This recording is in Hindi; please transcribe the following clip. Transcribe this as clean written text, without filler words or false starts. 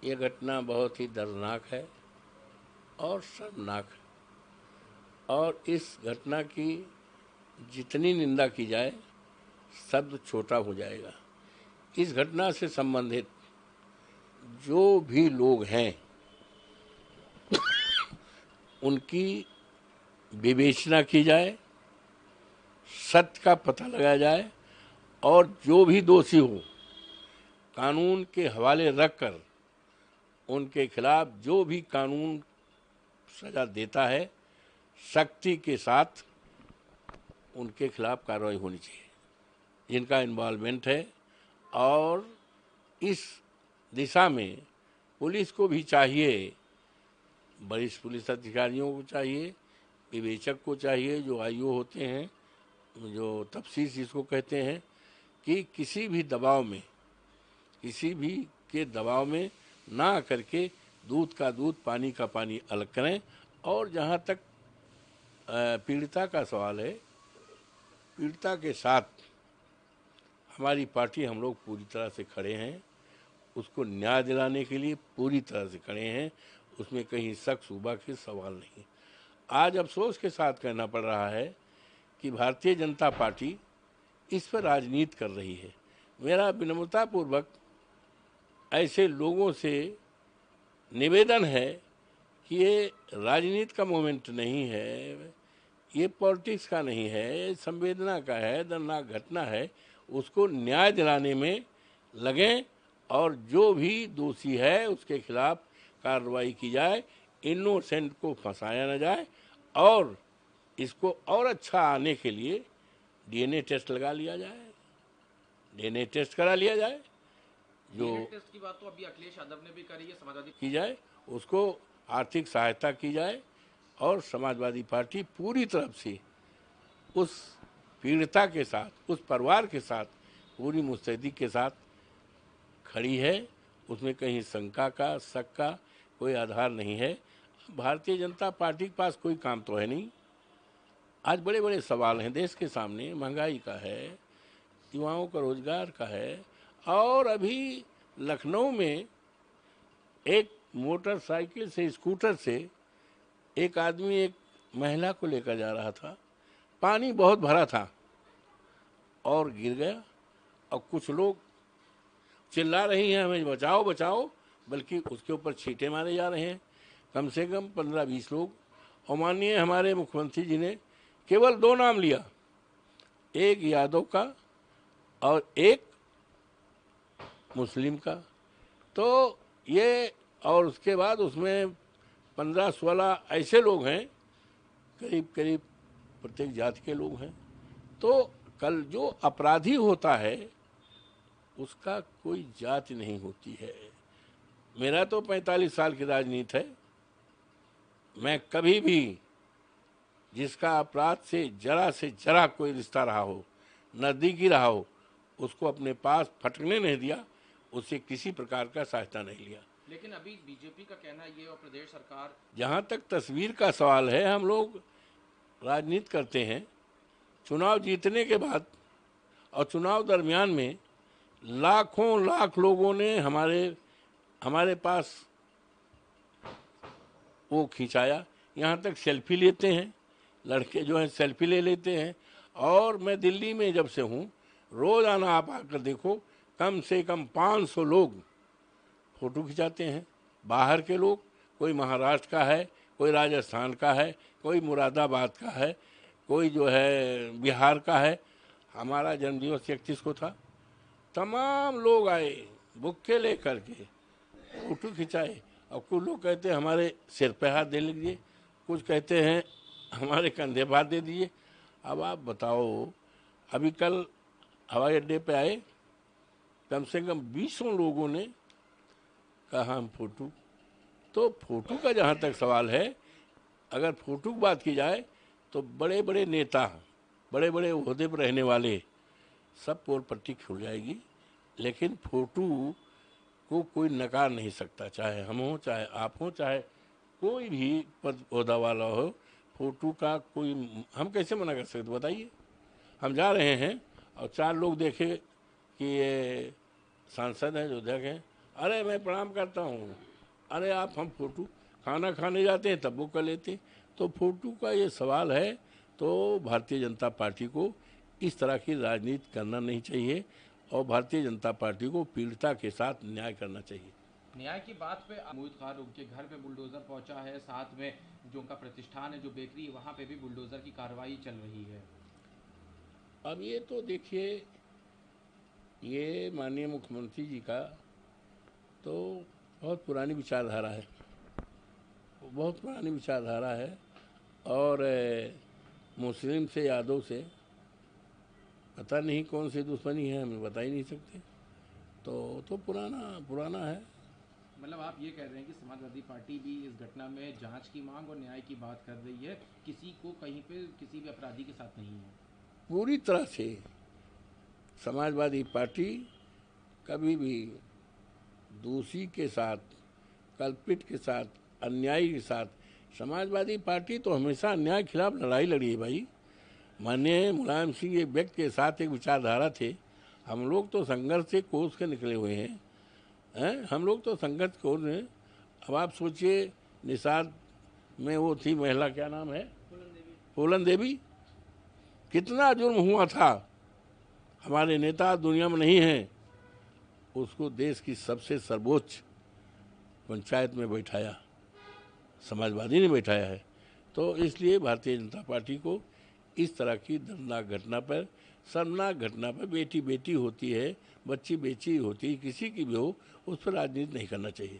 ये घटना बहुत ही दर्दनाक है और शर्मनाक है, और इस घटना की जितनी निंदा की जाए शब्द छोटा हो जाएगा। इस घटना से संबंधित जो भी लोग हैं उनकी विवेचना की जाए, सत्य का पता लगाया जाए, और जो भी दोषी हो कानून के हवाले रखकर उनके खिलाफ जो भी कानून सजा देता है सख्ती के साथ उनके खिलाफ कार्रवाई होनी चाहिए जिनका इन्वॉल्वमेंट है। और इस दिशा में पुलिस को भी चाहिए, वरिष्ठ पुलिस अधिकारियों को चाहिए, विवेचक को चाहिए, जो आईओ होते हैं, जो तफ्तीश जिसको कहते हैं, कि किसी भी दबाव में, किसी भी के दबाव में ना करके दूध का दूध पानी का पानी अलग करें। और जहाँ तक पीड़िता का सवाल है, पीड़िता के साथ हमारी पार्टी, हम लोग पूरी तरह से खड़े हैं, उसको न्याय दिलाने के लिए पूरी तरह से खड़े हैं, उसमें कहीं शक शुबा के सवाल नहीं। आज अफसोस के साथ कहना पड़ रहा है कि भारतीय जनता पार्टी इस पर राजनीति कर रही है। मेरा विनम्रतापूर्वक ऐसे लोगों से निवेदन है कि ये राजनीति का मोमेंट नहीं है, ये पॉलिटिक्स का नहीं है, ये संवेदना का है, दर्दनाक घटना है, उसको न्याय दिलाने में लगें और जो भी दोषी है उसके खिलाफ कार्रवाई की जाए, इनोसेंट को फंसाया न जाए, और इसको और अच्छा आने के लिए डीएनए टेस्ट लगा लिया जाए, डीएनए टेस्ट करा लिया जाए, जो टेस्ट की बात तो अभी अखिलेश यादव ने भी करी है, समाजवादी की जाए, उसको आर्थिक सहायता की जाए, और समाजवादी पार्टी पूरी तरफ से उस पीड़िता के साथ, उस परिवार के साथ पूरी मुस्तैदी के साथ खड़ी है। उसमें कहीं शंका का, शक का कोई आधार नहीं है। भारतीय जनता पार्टी के पास कोई काम तो है नहीं। आज बड़े बड़े सवाल हैं देश के सामने, महंगाई का है, युवाओं का रोजगार का है, और अभी लखनऊ में एक मोटरसाइकिल से, स्कूटर से एक आदमी एक महिला को लेकर जा रहा था, पानी बहुत भरा था और गिर गया, और कुछ लोग चिल्ला रही हैं हमें बचाओ बचाओ, बल्कि उसके ऊपर छींटे मारे जा रहे हैं, कम से कम 15-20 लोग। और माननीय हमारे मुख्यमंत्री जी ने केवल 2 नाम लिया, एक यादव का और एक मुस्लिम का। तो ये, और उसके बाद उसमें 15-16 ऐसे लोग हैं, करीब करीब प्रत्येक जाति के लोग हैं। तो कल जो अपराधी होता है उसका कोई जाति नहीं होती है। मेरा तो 45 साल की राजनीति है, मैं कभी भी जिसका अपराध से जरा कोई रिश्ता रहा हो, नज़दीकी रहा हो, उसको अपने पास फटकने नहीं दिया, उससे किसी प्रकार का सहायता नहीं लिया। लेकिन अभी बीजेपी का कहना ये और प्रदेश सरकार, जहाँ तक तस्वीर का सवाल है, हम लोग राजनीति करते हैं, चुनाव जीतने के बाद और चुनाव दरमियान में लाखों लाख लोगों ने हमारे पास वो खिंचाया, यहाँ तक सेल्फी लेते हैं, लड़के जो हैं सेल्फी ले लेते हैं। और मैं दिल्ली में जब से हूँ, रोज़ाना आप आकर देखो, कम से कम 500 लोग फ़ोटो खिंचाते हैं। बाहर के लोग, कोई महाराष्ट्र का है, कोई राजस्थान का है, कोई मुरादाबाद का है, कोई जो है बिहार का है। हमारा जन्मदिवस 31 को था, तमाम लोग आए बुक्के ले करके, फ़ोटो खिंचाए। और कुछ लोग कहते हैं हमारे सिर पे हाथ दे लीजिए, कुछ कहते हैं हमारे कंधे पर हाथ दे दीजिए। अब आप बताओ, अभी कल हवाई अड्डे पे आए, कम से कम 20 लोगों ने कहा हम फ़ोटो। तो फ़ोटो का जहाँ तक सवाल है, अगर फ़ोटो की बात की जाए तो बड़े बड़े नेता, बड़े बड़े ओहदे पर रहने वाले सब पोल पट्टी खुल जाएगी, लेकिन फ़ोटो को कोई नकार नहीं सकता, चाहे हम हों, चाहे आप हों, चाहे कोई भी पद ओहदा वाला हो। फ़ोटो का कोई, हम कैसे मना कर सकते बताइए। हम जा रहे हैं और 4 लोग देखे कि ये सांसद हैं, जो अध्यक्ष हैं, अरे मैं प्रणाम करता हूँ, अरे आप हम फोटो खाना खाने जाते हैं तब वो कर लेते हैं। तो फोटो का ये सवाल है, तो भारतीय जनता पार्टी को इस तरह की राजनीति करना नहीं चाहिए और भारतीय जनता पार्टी को पीड़िता के साथ न्याय करना चाहिए। न्याय की बात पे मोहित खान उनके घर पे बुलडोजर पहुंचा है, साथ में जो उनका प्रतिष्ठान है, जो बेकरी है, वहां पे भी बुलडोजर की कार्रवाई चल रही है। अब ये तो देखिए, ये माननीय मुख्यमंत्री जी का तो बहुत पुरानी विचारधारा है, बहुत पुरानी विचारधारा है। और मुस्लिम से, यादव से पता नहीं कौन सी दुश्मनी है, हमें बता ही नहीं सकते। तो पुराना है। मतलब आप ये कह रहे हैं कि समाजवादी पार्टी भी इस घटना में जांच की मांग और न्याय की बात कर रही है, किसी को कहीं पे किसी भी अपराधी के साथ नहीं है। पूरी तरह से समाजवादी पार्टी कभी भी दोषी के साथ, कल्पित के साथ, अन्यायी के साथ, समाजवादी पार्टी तो हमेशा अन्याय के खिलाफ लड़ाई लड़ी है भाई। माननीय मुलायम सिंह एक व्यक्ति के साथ एक विचारधारा थे। हम लोग तो संघर्ष से कोस के निकले हुए हैं, हम लोग तो संघर्ष कोस हैं। अब आप सोचिए, निषाद में वो थी महिला, क्या नाम है, फूलन देवी, कितना जुर्म हुआ था। हमारे नेता दुनिया में नहीं हैं, उसको देश की सबसे सर्वोच्च पंचायत में बैठाया, समाजवादी ने बैठाया है। तो इसलिए भारतीय जनता पार्टी को इस तरह की दर्दनाक घटना पर, शर्मनाक घटना पर, बेटी बेटी होती है, बच्ची बेची होती है, किसी की भी हो, उस पर राजनीति नहीं करना चाहिए।